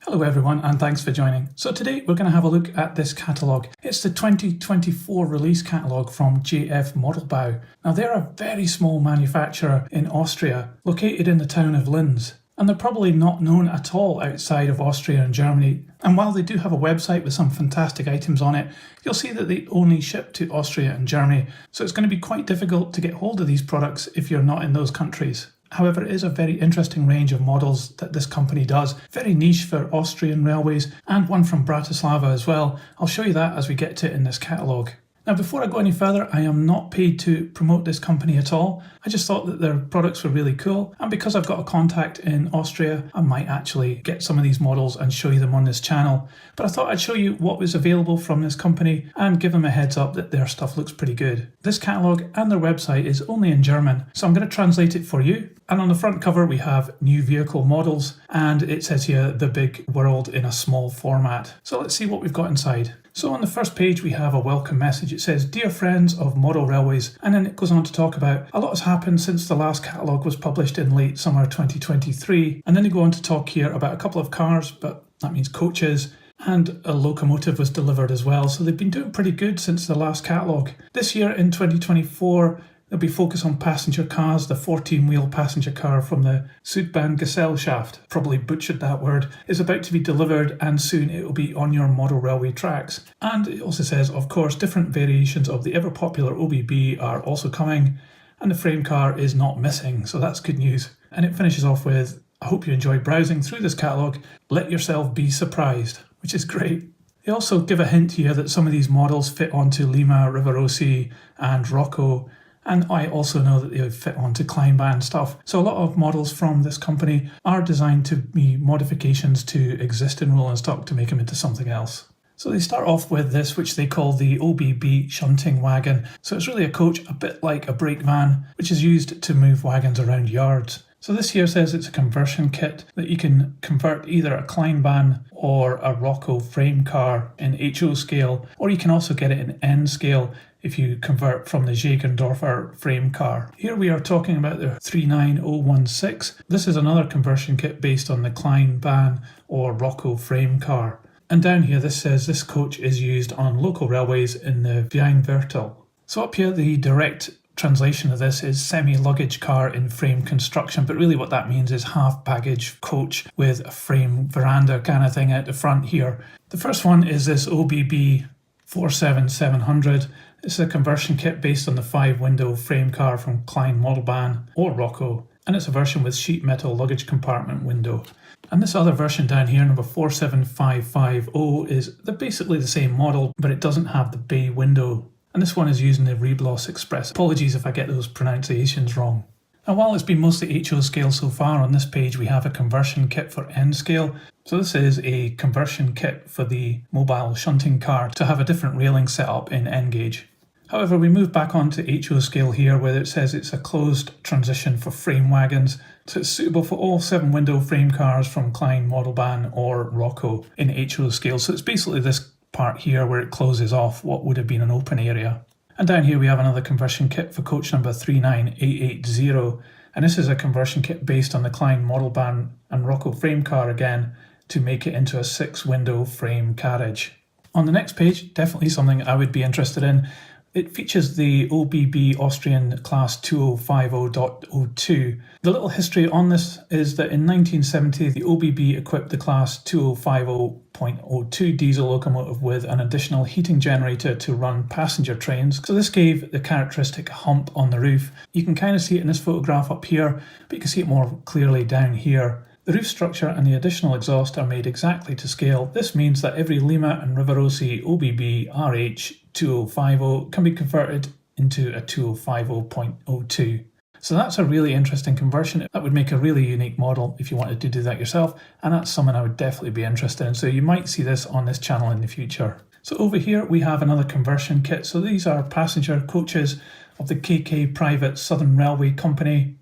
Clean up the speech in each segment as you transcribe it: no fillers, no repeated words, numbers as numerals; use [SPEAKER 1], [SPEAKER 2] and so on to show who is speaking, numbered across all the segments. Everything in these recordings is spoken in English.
[SPEAKER 1] Hello everyone and thanks for joining. So today we're going to have a look at this catalogue. It's the 2024 release catalogue from JF Modellbau. Now they're a very small manufacturer in Austria, located in the town of Linz. And they're probably not known at all outside of Austria and Germany. And while they do have a website with some fantastic items on it, you'll see that they only ship to Austria and Germany. So it's going to be quite difficult to get hold of these products if you're not in those countries. However, it is a very interesting range of models that this company does, very niche for Austrian railways, and one from Bratislava as well. I'll show you that as we get to it in this catalogue. Now, before I go any further, I am not paid to promote this company at all. I just thought that their products were really cool, and because I've got a contact in Austria, I might actually get some of these models and show you them on this channel. But I thought I'd show you what was available from this company and give them a heads up that their stuff looks pretty good. This catalogue and their website is only in German, so I'm going to translate it for you. And on the front cover we have new vehicle models, and it says here the big world in a small format. So let's see what we've got inside. So on the first page we have a welcome message. It says, "Dear friends of model railways," and then it goes on to talk about a lot has happened since the last catalogue was published in late summer 2023. And then they go on to talk here about a couple of cars, but that means coaches, and a locomotive was delivered as well. So they've been doing pretty good since the last catalogue. This year in 2024, there'll be focus on passenger cars. The 14-wheel passenger car from the Südbahngesellschaft, probably butchered that word, is about to be delivered, and soon it will be on your model railway tracks. And it also says, of course, different variations of the ever-popular OBB are also coming, and the frame car is not missing, so that's good news. And it finishes off with, "I hope you enjoy browsing through this catalogue. Let yourself be surprised," which is great. They also give a hint here that some of these models fit onto Lima, Rivarossi and Rocco, and I also know that they fit onto Kleinbahn stuff. So a lot of models from this company are designed to be modifications to existing rolling stock to make them into something else. So they start off with this, which they call the OBB shunting wagon. So it's really a coach a bit like a brake van, which is used to move wagons around yards. So this here says it's a conversion kit that you can convert either a Kleinbahn or a Rocco frame car in HO scale, or you can also get it in N scale if you convert from the Jägerdorfer frame car. Here we are talking about the 39016. This is another conversion kit based on the Kleinbahn or Rocco frame car. And down here this says this coach is used on local railways in the Weinviertel. So up here the direct translation of this is semi-luggage car in frame construction, but really what that means is half baggage coach with a frame veranda kind of thing at the front here. The first one is this OBB 47700. It's a conversion kit based on the 5-window frame car from Klein Modellbahn or Rocco, and it's a version with sheet metal luggage compartment window. And this other version down here, number 47550, is basically the same model, but it doesn't have the bay window. And this one is using the Rebloss Express. Apologies if I get those pronunciations wrong. Now, while it's been mostly HO scale so far, on this page we have a conversion kit for N scale. So this is a conversion kit for the mobile shunting car to have a different railing setup in N gauge. However, we move back on to HO scale here, where it says it's a closed transition for frame wagons. So it's suitable for all 7-window frame cars from Klein Modellbahn or Rocco in HO scale. So it's basically this part here where it closes off what would have been an open area. And down here we have another conversion kit for coach number 39880, and this is a conversion kit based on the Klein Modellbahn and Rocco frame car again to make it into a 6-window frame carriage. On the next page, definitely something I would be interested in. It features the OBB Austrian class 2050.02. The little history on this is that in 1970 the OBB equipped the class 2050.02 diesel locomotive with an additional heating generator to run passenger trains. So this gave the characteristic hump on the roof. You can kind of see it in this photograph up here, but you can see it more clearly down here. The roof structure and the additional exhaust are made exactly to scale. This means that every Lima and Rivarossi OBB RH 2050 can be converted into a 2050.02. So that's a really interesting conversion. That would make a really unique model if you wanted to do that yourself, and that's something I would definitely be interested in. So you might see this on this channel in the future. So over here we have another conversion kit. So these are passenger coaches of the KK Private Southern Railway Company.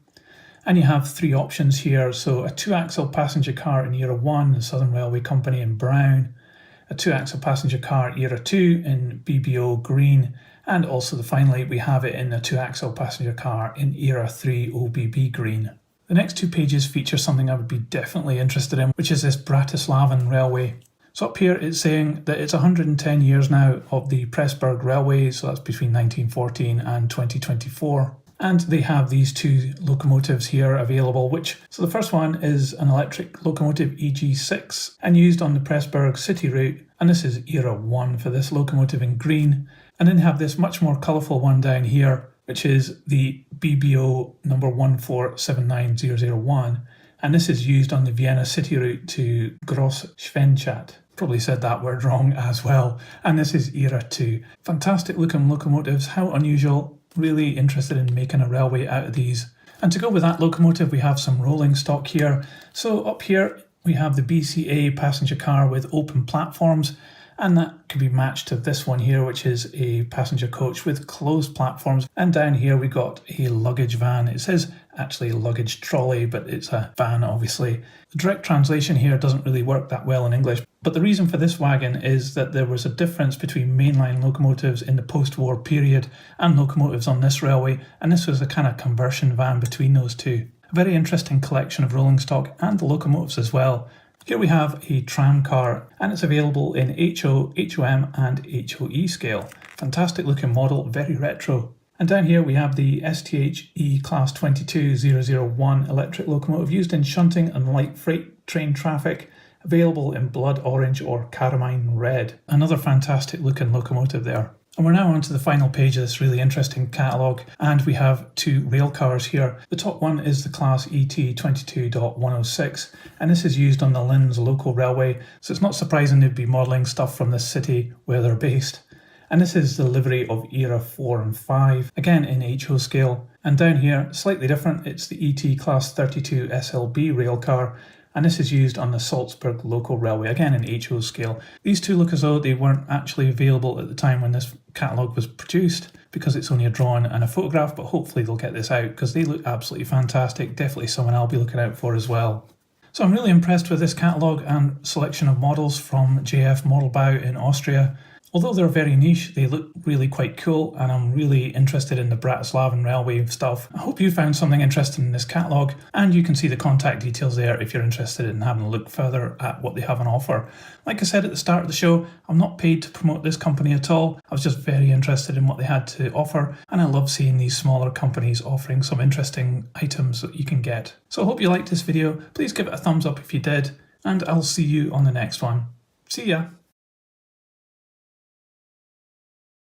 [SPEAKER 1] And you have 3 options here. So a 2-axle passenger car in Era 1, the Southern Railway Company in brown, a 2-axle passenger car Era 2 in BBO green, and also finally we have it in a 2-axle passenger car in Era 3 OBB green. The next two pages feature something I would be definitely interested in, which is this Bratislavan railway. So up here it's saying that it's 110 years now of the Pressburg Railway, so that's between 1914 and 2024. And they have these two locomotives here available, so the first one is an electric locomotive EG6 and used on the Pressburg City route, and this is era 1 for this locomotive in green. And then they have this much more colourful one down here, which is the BBO number 1479001, and this is used on the Vienna City route to Gross-Schwechat. Probably said that word wrong as well. And this is era 2. Fantastic looking locomotives, how unusual. Really interested in making a railway out of these. And to go with that locomotive, we have some rolling stock here. So up here we have the BCA passenger car with open platforms, and that could be matched to this one here, which is a passenger coach with closed platforms. And down here we got a luggage van. It says actually luggage trolley, but it's a van obviously. The direct translation here doesn't really work that well in English, but the reason for this wagon is that there was a difference between mainline locomotives in the post-war period and locomotives on this railway, and this was a kind of conversion van between those two. A very interesting collection of rolling stock and the locomotives as well. Here we have a tram car, and it's available in HO, HOM and HOE scale. Fantastic looking model, very retro. And down here we have the STHE Class 22001 electric locomotive used in shunting and light freight train traffic, available in blood orange or carmine red. Another fantastic looking locomotive there. And we're now on to the final page of this really interesting catalogue, and we have two rail cars here. The top one is the Class ET 22.106, and this is used on the Linz local railway, so it's not surprising they'd be modelling stuff from this city where they're based. And this is the livery of era 4 and 5, again in HO scale. And down here, slightly different, it's the ET Class 32 SLB rail car, and this is used on the Salzburg local railway, again in HO scale. These two look as though they weren't actually available at the time when this catalogue was produced, because it's only a drawing and a photograph, but hopefully they'll get this out because they look absolutely fantastic. Definitely someone I'll be looking out for as well. So I'm really impressed with this catalogue and selection of models from JF Modellbau in Austria. Although they're very niche, they look really quite cool, and I'm really interested in the Bratislavan railway stuff. I hope you found something interesting in this catalogue, and you can see the contact details there if you're interested in having a look further at what they have on offer. Like I said at the start of the show, I'm not paid to promote this company at all. I was just very interested in what they had to offer, and I love seeing these smaller companies offering some interesting items that you can get. So I hope you liked this video. Please give it a thumbs up if you did, and I'll see you on the next one. See ya!